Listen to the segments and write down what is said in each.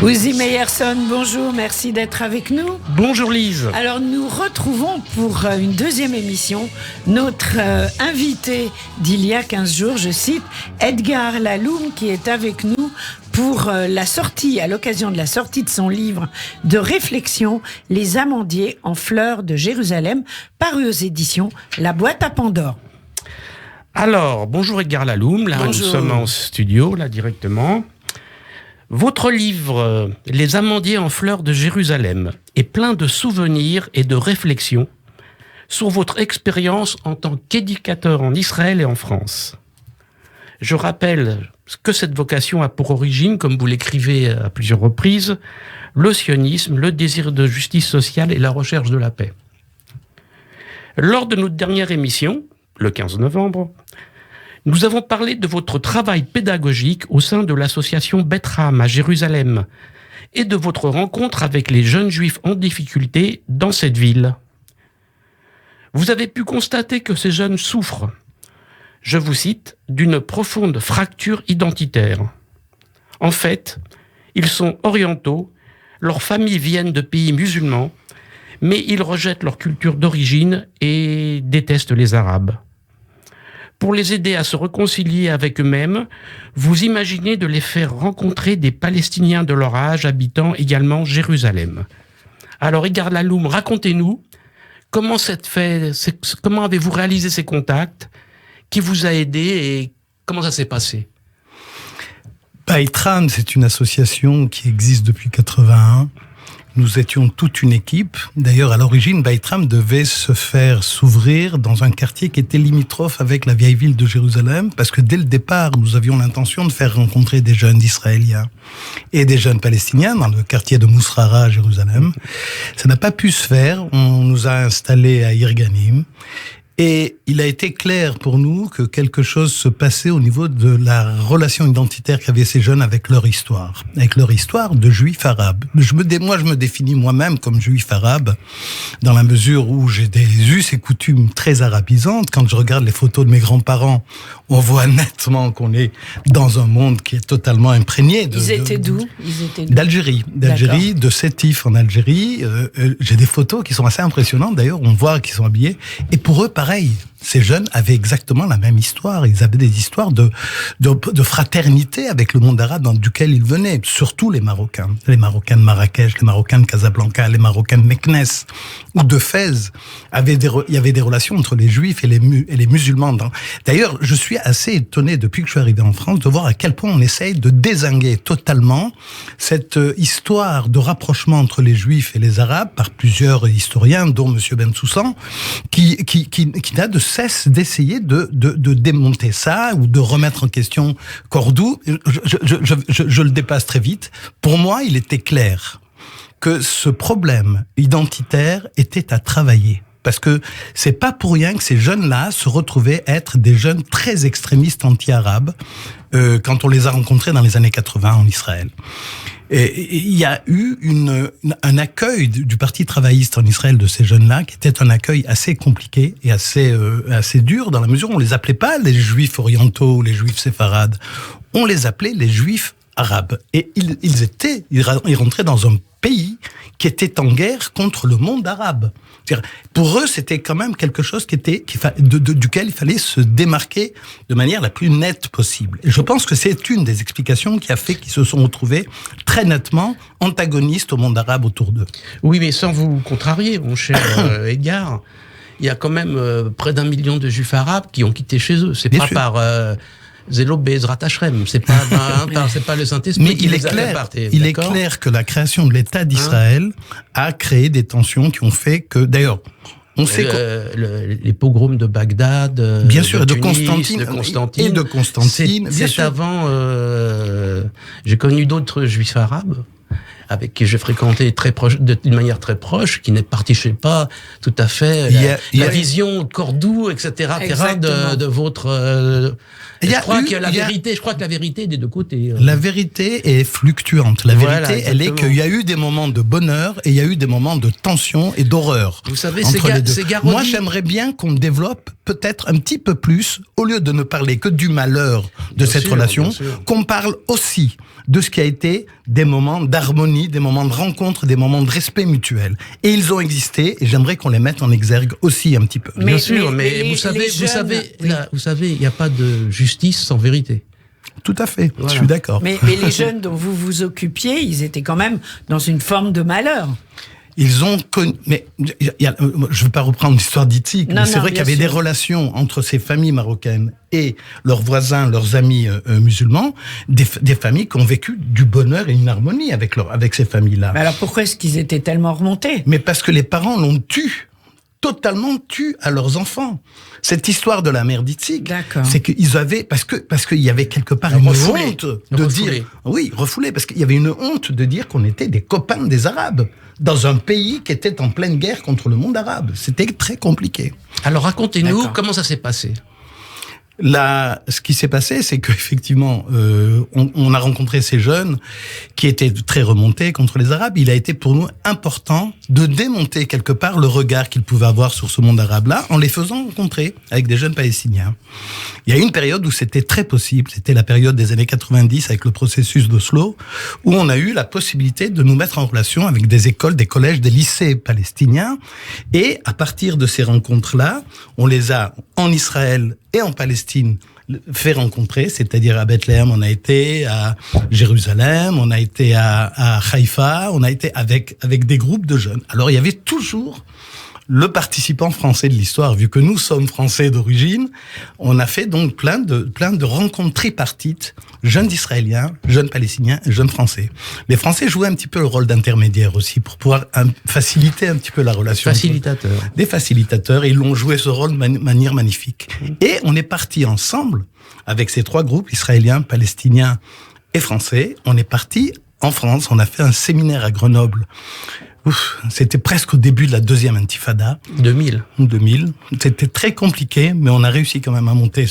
Uzi Meyerson, bonjour, merci d'être avec nous. Bonjour Lise. Alors nous retrouvons pour une deuxième émission notre invité d'il y a 15 jours, je cite, Edgar Laloum, qui est avec nous pour la sortie, à l'occasion de la sortie de son livre de réflexion, Les amandiers en fleurs de Jérusalem, paru aux éditions La Boîte à Pandore. Alors, bonjour Edgar Laloum, là bonjour. Nous sommes en studio, là directement. Votre livre, Les amandiers en fleurs de Jérusalem, est plein de souvenirs et de réflexions sur votre expérience en tant qu'éducateur en Israël et en France. Je rappelle que cette vocation a pour origine, comme vous l'écrivez à plusieurs reprises, le sionisme, le désir de justice sociale et la recherche de la paix. Lors de notre dernière émission, le 15 novembre, nous avons parlé de votre travail pédagogique au sein de l'association Beth Ram à Jérusalem et de votre rencontre avec les jeunes juifs en difficulté dans cette ville. Vous avez pu constater que ces jeunes souffrent, je vous cite, d'une profonde fracture identitaire. En fait, ils sont orientaux, leurs familles viennent de pays musulmans, mais ils rejettent leur culture d'origine et détestent les Arabes. Pour les aider à se réconcilier avec eux-mêmes, vous imaginez de les faire rencontrer des Palestiniens de leur âge habitant également Jérusalem. Alors, Edgar Laloum, racontez-nous comment avez-vous réalisé ces contacts, qui vous a aidé et comment ça s'est passé? Beit Ram, c'est une association qui existe depuis 81. Nous étions toute une équipe. D'ailleurs, à l'origine, Beit Ram devait s'ouvrir dans un quartier qui était limitrophe avec la vieille ville de Jérusalem, parce que dès le départ, nous avions l'intention de faire rencontrer des jeunes Israéliens et des jeunes Palestiniens dans le quartier de Mousrara à Jérusalem. Ça n'a pas pu se faire. On nous a installés à Irganim. Et il a été clair pour nous que quelque chose se passait au niveau de la relation identitaire qu'avaient ces jeunes avec leur histoire de juifs arabes. Moi, je me définis moi-même comme juif arabe, dans la mesure où j'ai des us et coutumes très arabisantes. Quand je regarde les photos de mes grands-parents, on voit nettement qu'on est dans un monde qui est totalement imprégné Ils étaient d'où? D'Algérie, de Sétif en Algérie. J'ai des photos qui sont assez impressionnantes. D'ailleurs, on voit qu'ils sont habillés. Et pour eux, pareil, ces jeunes avaient exactement la même histoire. Ils avaient des histoires de fraternité avec le monde arabe duquel ils venaient. Surtout les Marocains. Les Marocains de Marrakech, les Marocains de Casablanca, les Marocains de Meknès ou de Fès. Il y avait des relations entre les Juifs et les musulmans. D'ailleurs, je suis assez étonné depuis que je suis arrivé en France de voir à quel point on essaye de dézinguer totalement cette histoire de rapprochement entre les Juifs et les Arabes par plusieurs historiens, dont Monsieur Bensoussan, qui n'a de cesse d'essayer de démonter ça ou de remettre en question Cordoue. Je le dépasse très vite. Pour moi, il était clair que ce problème identitaire était à travailler. Parce que c'est pas pour rien que ces jeunes-là se retrouvaient être des jeunes très extrémistes anti-arabes quand on les a rencontrés dans les années 80 en Israël. Et il y a eu un accueil du Parti travailliste en Israël de ces jeunes-là, qui était un accueil assez compliqué et assez dur, dans la mesure où on les appelait pas les juifs orientaux ou les juifs séfarades. On les appelait les juifs arabes. Et ils rentraient dans un pays qui était en guerre contre le monde arabe. C'est-à-dire, pour eux, c'était quand même quelque chose duquel il fallait se démarquer de manière la plus nette possible. Et je pense que c'est une des explications qui a fait qu'ils se sont retrouvés très nettement antagonistes au monde arabe autour d'eux. Oui, mais sans vous contrarier, mon cher Edgar, il y a quand même près d'1 million de juifs arabes qui ont quitté chez eux. C'est Bien pas sûr. Par Zélo Bezrat Hashem, c'est pas le Saint-Esprit mais qui les a fait partir. Il est clair que la création de l'État d'Israël a créé des tensions qui ont fait que, d'ailleurs, on sait les pogroms de Bagdad, bien sûr, de Constantine, c'est avant. J'ai connu d'autres juifs arabes avec qui j'ai fréquenté d'une manière très proche, qui ne partageaient pas tout à fait la vision Cordoue, etc. de votre. Je crois que la vérité est des deux côtés. La vérité est fluctuante. La vérité, elle est qu'il y a eu des moments de bonheur et il y a eu des moments de tension et d'horreur. Vous savez, entre les deux. Garodi... Moi, j'aimerais bien qu'on développe peut-être un petit peu plus, au lieu de ne parler que du malheur de cette relation, qu'on parle aussi de ce qui a été des moments d'harmonie, des moments de rencontre, des moments de respect mutuel. Et ils ont existé, et j'aimerais qu'on les mette en exergue aussi un petit peu. Bien sûr, mais vous savez, il n'y a pas de justice sans vérité. Tout à fait, voilà. Je suis d'accord. Mais les jeunes dont vous vous occupiez, ils étaient quand même dans une forme de malheur. Ils ont connu, mais je ne veux pas reprendre l'histoire d'Itzik, mais c'est vrai qu'il y avait des relations entre ces familles marocaines et leurs voisins, leurs amis musulmans, des familles qui ont vécu du bonheur et une harmonie avec ces familles-là. Mais alors pourquoi est-ce qu'ils étaient tellement remontés ? Mais parce que les parents l'ont totalement tu à leurs enfants. Cette histoire de la mère d'Itzik, c'est qu'ils avaient, parce qu'il y avait quelque part une honte de dire, oui, refoulé, parce qu'il y avait une honte de dire qu'on était des copains des Arabes, dans un pays qui était en pleine guerre contre le monde arabe. C'était très compliqué. Alors racontez-nous comment ça s'est passé. Là, ce qui s'est passé, c'est qu'effectivement, on a rencontré ces jeunes qui étaient très remontés contre les Arabes. Il a été pour nous important de démonter quelque part le regard qu'ils pouvaient avoir sur ce monde arabe-là en les faisant rencontrer avec des jeunes Palestiniens. Il y a eu une période où c'était très possible, c'était la période des années 90 avec le processus d'Oslo, où on a eu la possibilité de nous mettre en relation avec des écoles, des collèges, des lycées palestiniens. Et à partir de ces rencontres-là, on les a en Israël et en Palestine fait rencontrer, c'est-à-dire à Bethléem, on a été à Jérusalem, on a été à Haïfa, on a été avec des groupes de jeunes. Alors il y avait toujours le participant français de l'histoire, vu que nous sommes français d'origine, on a fait donc plein de rencontres tripartites, jeunes Israéliens, jeunes Palestiniens et jeunes Français. Les Français jouaient un petit peu le rôle d'intermédiaire aussi, pour pouvoir faciliter un petit peu la relation. Facilitateurs. Des facilitateurs, et ils l'ont joué ce rôle de manière magnifique. Et on est partis ensemble, avec ces trois groupes, Israéliens, Palestiniens et Français, on est partis en France, on a fait un séminaire à Grenoble. C'était presque au début de la deuxième intifada. 2000. C'était très compliqué, mais on a réussi quand même à monter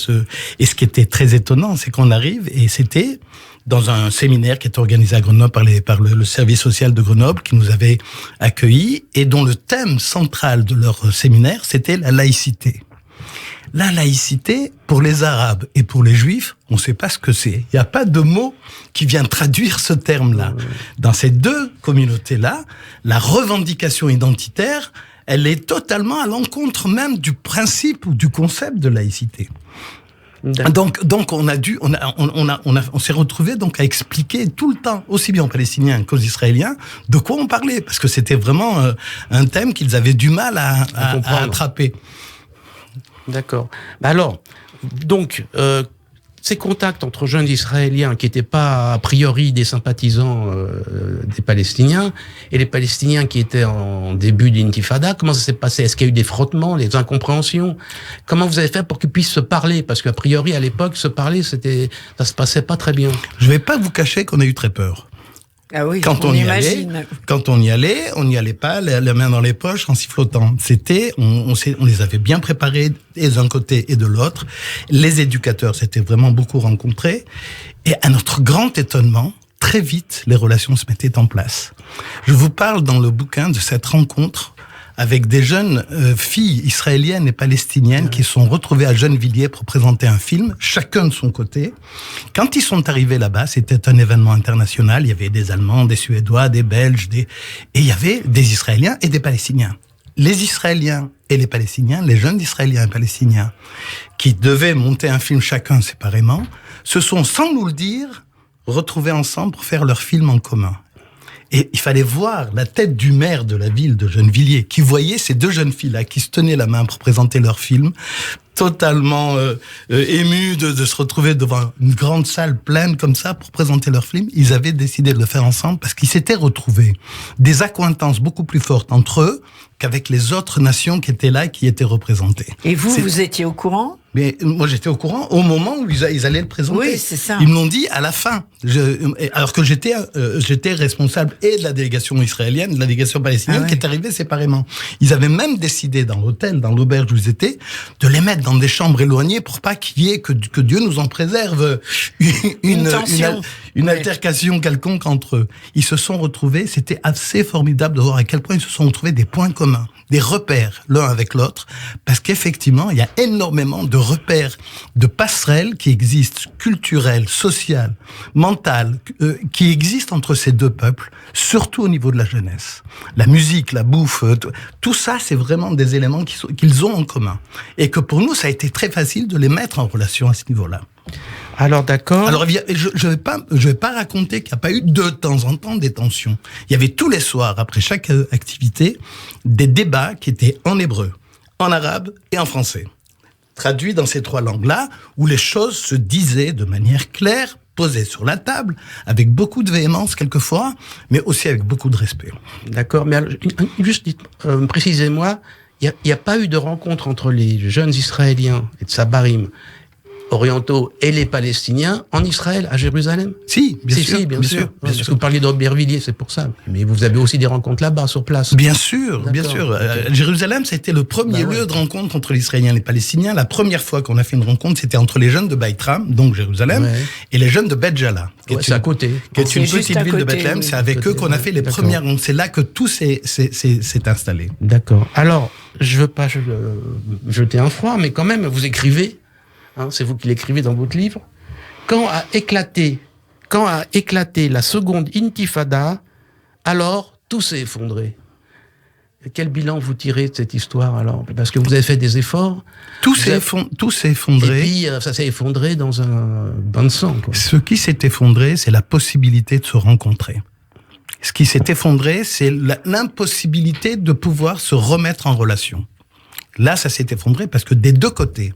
Et ce qui était très étonnant, c'est qu'on arrive, et c'était dans un séminaire qui était organisé à Grenoble par le service social de Grenoble, qui nous avait accueillis, et dont le thème central de leur séminaire, c'était la laïcité. La laïcité, pour les Arabes et pour les Juifs, on ne sait pas ce que c'est. Il n'y a pas de mot qui vient traduire ce terme-là. Dans ces deux communautés-là, la revendication identitaire, elle est totalement à l'encontre même du principe ou du concept de laïcité. Donc on s'est retrouvé donc à expliquer tout le temps, aussi bien aux Palestiniens qu'aux Israéliens, de quoi on parlait, parce que c'était vraiment un thème qu'ils avaient du mal à attraper. D'accord. Alors, donc, ces contacts entre jeunes Israéliens qui n'étaient pas a priori des sympathisants des Palestiniens et les Palestiniens qui étaient en début d'intifada, comment ça s'est passé ? Est-ce qu'il y a eu des frottements, des incompréhensions ? Comment vous avez fait pour qu'ils puissent se parler ? Parce qu'a priori, à l'époque, se parler, ça se passait pas très bien. Je vais pas vous cacher qu'on a eu très peur. Ah oui, quand on y allait, on n'y allait pas la main dans les poches en sifflotant. C'était, on les avait bien préparés et d'un côté et de l'autre. Les éducateurs s'étaient vraiment beaucoup rencontrés. Et à notre grand étonnement, très vite, les relations se mettaient en place. Je vous parle dans le bouquin de cette rencontre avec des jeunes filles israéliennes et palestiniennes qui sont retrouvées à Gennevilliers pour présenter un film, chacun de son côté. Quand ils sont arrivés là-bas, c'était un événement international, il y avait des Allemands, des Suédois, des Belges, et il y avait des Israéliens et des Palestiniens. Les Israéliens et les Palestiniens, les jeunes Israéliens et Palestiniens, qui devaient monter un film chacun séparément, se sont, sans nous le dire, retrouvés ensemble pour faire leur film en commun. Et il fallait voir la tête du maire de la ville de Gennevilliers, qui voyait ces deux jeunes filles-là, qui se tenaient la main pour présenter leur film, totalement émus de se retrouver devant une grande salle pleine comme ça pour présenter leur film. Ils avaient décidé de le faire ensemble parce qu'ils s'étaient retrouvés des accointances beaucoup plus fortes entre eux qu'avec les autres nations qui étaient là et qui étaient représentées. Et vous étiez au courant ? Mais moi, j'étais au courant au moment où ils allaient le présenter. Oui, c'est ça. Ils me l'ont dit à la fin. Alors que j'étais responsable et de la délégation israélienne, de la délégation palestinienne, qui est arrivée séparément. Ils avaient même décidé dans l'hôtel, dans l'auberge où ils étaient, de les mettre dans des chambres éloignées pour pas qu'il y ait, que Dieu nous en préserve, une altercation quelconque entre eux. Ils se sont retrouvés, c'était assez formidable de voir à quel point ils se sont retrouvés des points communs, des repères l'un avec l'autre, parce qu'effectivement, il y a énormément de repères, de passerelles qui existent, culturelles, sociales, mentales, qui existent entre ces deux peuples, surtout au niveau de la jeunesse. La musique, la bouffe, tout ça, c'est vraiment des éléments qu'ils ont en commun. Et que pour nous, ça a été très facile de les mettre en relation à ce niveau-là. Alors d'accord. Alors je vais pas raconter qu'il n'y a pas eu de temps en temps des tensions. Il y avait tous les soirs, après chaque activité, des débats qui étaient en hébreu, en arabe et en français. Traduits dans ces trois langues-là, où les choses se disaient de manière claire, posées sur la table, avec beaucoup de véhémence quelquefois, mais aussi avec beaucoup de respect. D'accord, mais alors, juste précisez-moi, il n'y a pas eu de rencontre entre les jeunes Israéliens et de Sabarim orientaux et les Palestiniens en Israël, à Jérusalem? Si, bien sûr. Bien sûr. Parce que vous parliez d'Aubervilliers, c'est pour ça. Mais vous avez aussi des rencontres là-bas, sur place. Bien sûr. Jérusalem, ça a été le premier lieu de rencontre entre les Israéliens et les Palestiniens. La première fois qu'on a fait une rencontre, c'était entre les jeunes de Beit Ram, donc Jérusalem, et les jeunes de Bet Jala. C'est à côté. Qui est une petite ville de Bethléem. Oui. C'est avec eux qu'on a fait les premières. Donc c'est là que tout s'est installé. D'accord. Alors, je veux pas jeter un froid, mais quand même, vous écrivez. C'est vous qui l'écrivez dans votre livre. Quand a éclaté la seconde intifada, alors tout s'est effondré. Et quel bilan vous tirez de cette histoire alors? Parce que vous avez fait des efforts. Tout s'est effondré. Et puis ça s'est effondré dans un bain de sang. Quoi. Ce qui s'est effondré, c'est la possibilité de se rencontrer. Ce qui s'est effondré, c'est l'impossibilité de pouvoir se remettre en relation. Là, ça s'est effondré parce que des deux côtés,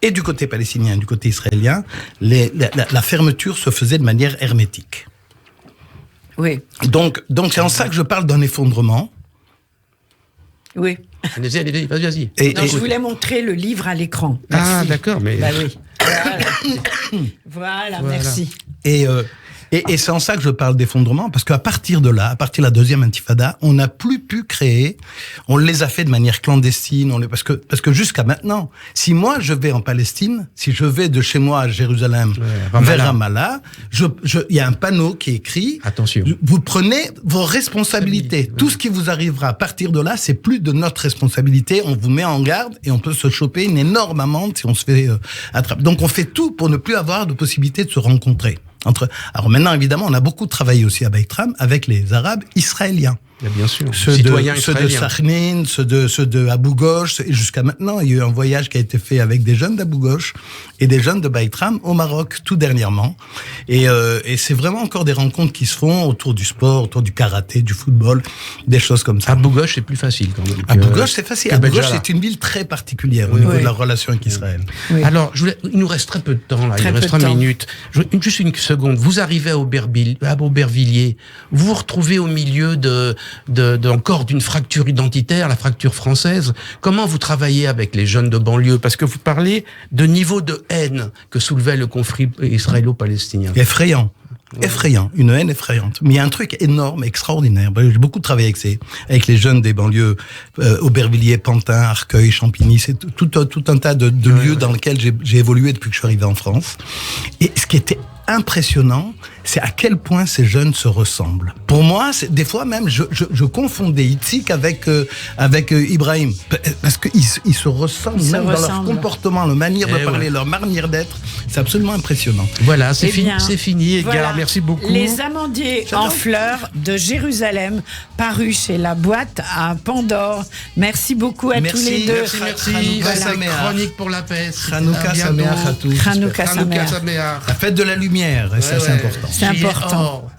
et du côté palestinien et du côté israélien, la fermeture se faisait de manière hermétique. Oui. Donc c'est en ça que je parle d'un effondrement. Oui. Allez, vas-y. Je voulais montrer le livre à l'écran. Merci. Ah, d'accord, mais... Bah oui. Voilà, merci. Et c'est en ça que je parle d'effondrement, parce qu'à partir de là, à partir de la deuxième intifada, on n'a plus pu créer, on les a fait de manière clandestine, parce que jusqu'à maintenant, si moi je vais en Palestine, si je vais de chez moi à Jérusalem vers Ramallah, il y a un panneau qui est écrit, attention, vous prenez vos responsabilités. Tout ce qui vous arrivera à partir de là, c'est plus de notre responsabilité, on vous met en garde et on peut se choper une énorme amende si on se fait attraper. Donc on fait tout pour ne plus avoir de possibilité de se rencontrer. Alors maintenant, évidemment, on a beaucoup travaillé aussi à Beit Ram avec les Arabes israéliens. Bien sûr. Ceux de Sachnin, ceux de Abou Ghosh, et jusqu'à maintenant, il y a eu un voyage qui a été fait avec des jeunes d'Abou Ghosh et des jeunes de Beit Ram au Maroc, tout dernièrement. Et c'est vraiment encore des rencontres qui se font autour du sport, autour du karaté, du football, des choses comme ça. Abou Ghosh, c'est plus facile quand même. Abou Ghosh, c'est facile. Abou Ghosh, c'est une ville très particulière au niveau de la relation avec Israël. Oui. Alors, il nous reste très peu de temps, là. Il nous reste 3 minutes. Juste une seconde. Vous arrivez à Aubervilliers. Vous vous retrouvez au milieu encore d'une fracture identitaire, la fracture française. Comment vous travaillez avec les jeunes de banlieue? Parce que vous parlez de niveau de haine que soulevait le conflit israélo-palestinien. Effrayant. Effrayant, une haine effrayante. Mais il y a un truc énorme, extraordinaire. J'ai beaucoup travaillé avec les jeunes des banlieues, Aubervilliers, Pantin, Arcueil, Champigny. C'est tout un tas de lieux dans lesquels j'ai évolué depuis que je suis arrivé en France. Et ce qui était impressionnant, c'est à quel point ces jeunes se ressemblent. Pour moi, des fois même, je confondais Itzik avec Ibrahim, parce qu'ils se ressemblent même dans leur comportement, leur manière de parler, leur manière d'être. C'est absolument impressionnant. Voilà, c'est fini, Edgar. Voilà. Merci beaucoup. Les amandiers en fleurs de Jérusalem, parus chez La Boîte à Pandore. Merci beaucoup à tous les deux. Merci. Chronique pour la paix. Chanukah Sameach à tous. Chanukah Sameach. La fête de la lumière, et ça c'est important. C'est important.